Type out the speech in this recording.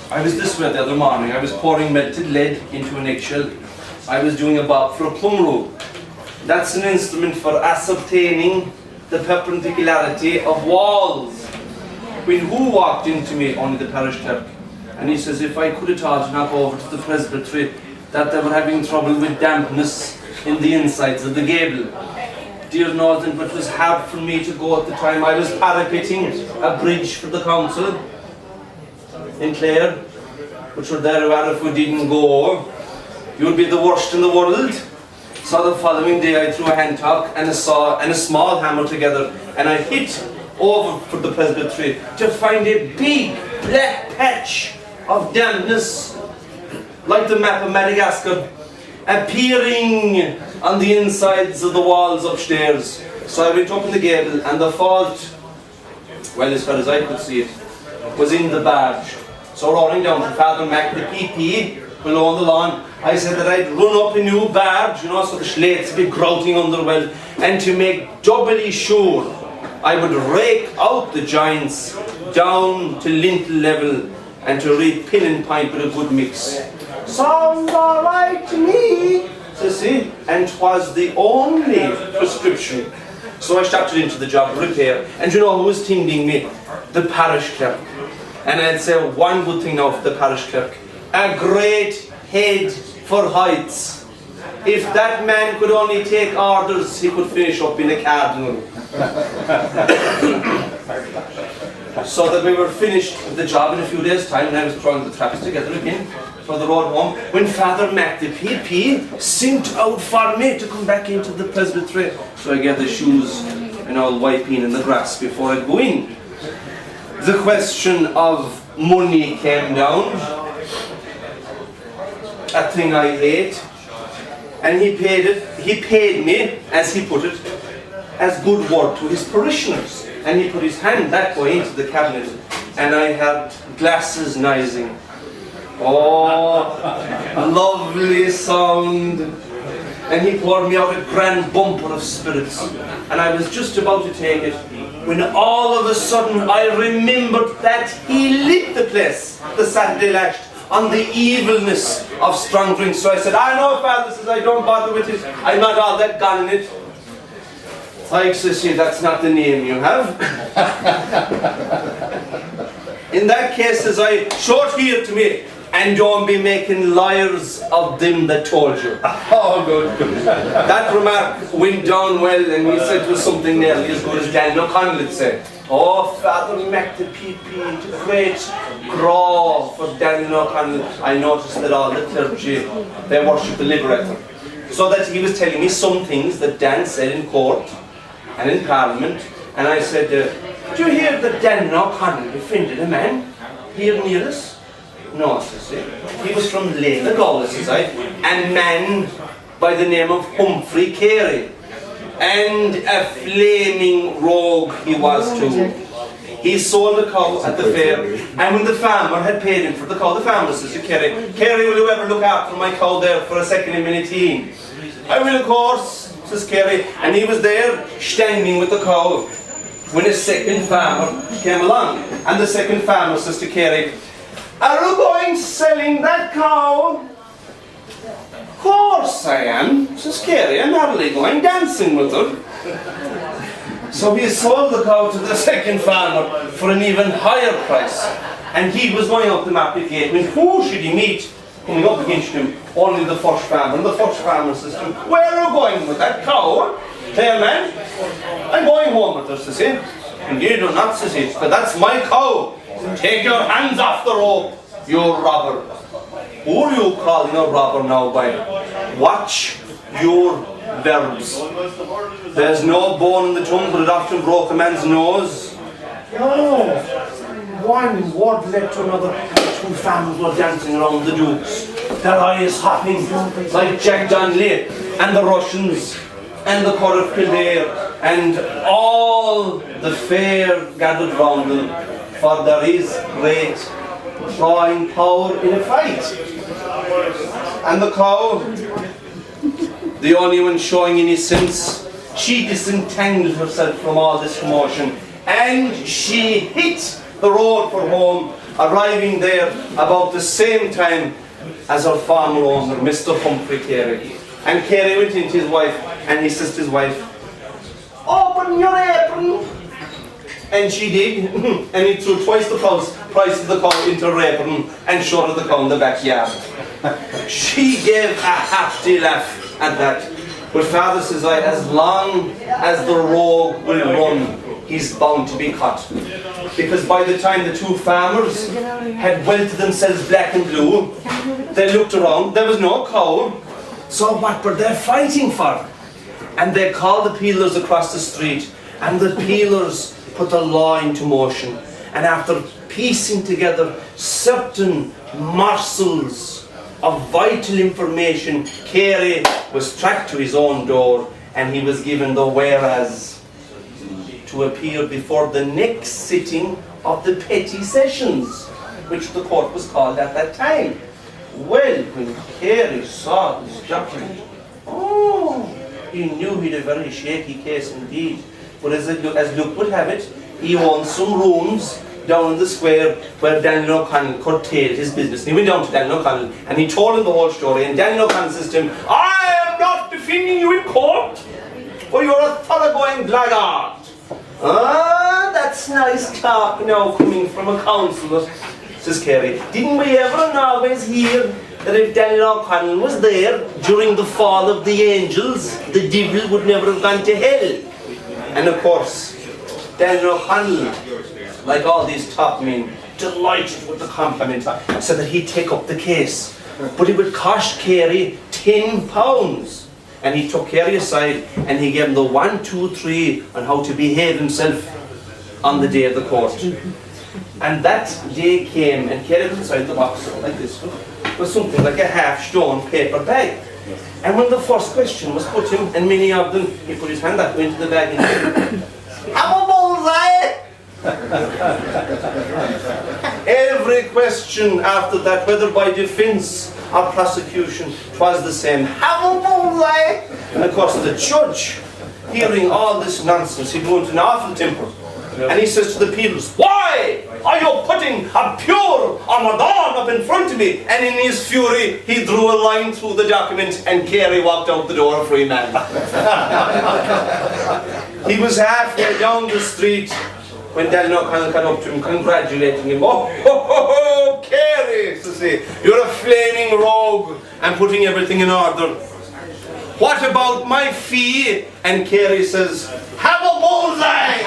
I was this way the other morning. I was pouring melted lead into an eggshell. I was doing a bob for a plumb rule. That's an instrument for ascertaining the perpendicularity of walls. When who walked into me? Only the parish clerk. And he says, if I could at all to knock over to the presbytery that they were having trouble with dampness in the insides of the gable. Dear Northern, but it was hard for me to go at the time. I was parapeting a bridge for the council in Clare, which were there where if we didn't go, you'd be the worst in the world. So the following day I threw a hand tuck and a saw and a small hammer together, and I hit over for the presbytery to find a big black patch of dampness, like the map of Madagascar, appearing on the insides of the walls upstairs. So I went up in the gable, and the fault, well, as far as I could see it, was in the barge. So rolling down to Father Mac, the PP, below on the lawn, I said that I'd run up a new barge, you know, so the slates would be grouting under well, and to make doubly sure, I would rake out the joints down to lintel level and to read pin and pipe with a good mix. Sounds all right to me, says he, and 'twas the only prescription. So I started into the job of repair, and you know who was tingling me? The parish clerk. And I'd say one good thing now for the parish clerk: a great head for heights. If that man could only take orders, he could finish up in a cardinal. So that we were finished with the job in a few days' time, and I was throwing the traps together again for the road home, when Father Mac, the PP, sent out for me to come back into the presbytery. So I get the shoes and all wiping in the grass before I go in. The question of money came down, a thing I hate, and he paid me, as he put it, as good word to his parishioners. And he put his hand that way into the cabinet, and I had glasses nicing. Oh, lovely sound. And he poured me out a grand bumper of spirits, and I was just about to take it, when all of a sudden I remembered that he lit the place the Saturday last on the evilness of strong drink. So I said, I know, Father, says, I don't bother with it. I'm not all that gone in it. I says, that's not the name you have. In that case, says I, short here to me, and don't be making liars of them that told you. Oh, good. That remark went down well, and we said it was something nearly as good as Daniel O'Connell had said. Oh, Father Mac, the PP, the great grow for Daniel O'Connell. I noticed that all the clergy, they worship the Liberator. So that he was telling me some things that Dan said in court and in Parliament, and I said, do you hear that Daniel O'Connell befriended a man here near us? No, says he. He was from Limerick, says I, a man by the name of Humphrey Carey. And a flaming rogue he was too. He sold a cow at the fair, and when the farmer had paid him for the cow, the farmer says to Carey, Carey, will you ever look after my cow there for a second in minute? I will, of course, says Carey, and he was there standing with the cow when a second farmer came along, and the second farmer says to Carey, are you going selling that cow? Of course I am, says Carey. I'm hardly going dancing with her. So he sold the cow to the second farmer for an even higher price. And he was going up the market gate, when who should he meet coming up against him? Only the first farmer. And the first farmer says to him, where are you going with that cow? Tell man, I'm going home with her, says he. Indeed or not, says he, but that's my cow. Take your hands off the rope, you robber. Who are you calling a robber now by? Watch your verbs. There's no bone in the tongue, but it often broke a man's nose. Oh, one word led to another. Two farmers were dancing around the dukes, their eyes hopping like Jack Donnelly and the Russians and the Court of Kildare and all the fair gathered round them, for there is great drawing power in a fight. And the cow, the only one showing any sense, she disentangled herself from all this commotion, and she hit the road for home arriving there about the same time as our farmer owner, Mr. Humphrey Carey. And Carey went into his wife and he says to his wife, "Open your apron." And she did, and he threw twice the price of the cow into her apron and showed her the cow in the backyard. She gave a hefty laugh at that. But Father says, as long as the rogue will run, he's bound to be caught. Because by the time the two farmers had welted themselves black and blue, they looked around, there was no cow. So what were they fighting for? And they called the peelers across the street, and the peelers put the law into motion. And after piecing together certain morsels of vital information, Carey was tracked to his own door, and he was given the whereas to appear before the next sitting of the petty sessions, which the court was called at that time. Well, when Carey saw this document, he knew he'd a very shaky case indeed. But as Luke would have it, he owned some rooms down in the square where Daniel O'Connell curtailed his business. And he went down to Daniel O'Connell and he told him the whole story. And Daniel O'Connell says to him, "I am not defending you in court, for you're a thoroughgoing blackguard." "Ah, that's nice talk now coming from a counsellor," says Carey. "Didn't we ever and always hear that if Daniel O'Connell was there during the fall of the angels, the devil would never have gone to hell?" And of course, Daniel O'Connell, like all these top men, delighted with the compliment, so that he'd take up the case. But it would cost Carey £10. And he took Carey aside and he gave him the 1, 2, 3 on how to behave himself on the day of the court. And that day came, and Carey was inside the box like this, with something like a half-stone paper bag. And when the first question was put to him, and many of them, he put his hand up into the bag and said, "Have a bullseye!" Every question after that, whether by defence or prosecution, was the same. "Have a bullseye!" And of course the judge, hearing all this nonsense, he grew into an awful temper. And he says to the peelers, "Why are you putting a pure Ramadan up in front of me?" And in his fury, he drew a line through the document and Carey walked out the door a free man. He was halfway down the street when Daniel O'Connell came up to him, congratulating him. "Oh, Carey," says he, "you're a flaming rogue and putting everything in order. What about my fee?" And Carey says, "Have a bullseye!"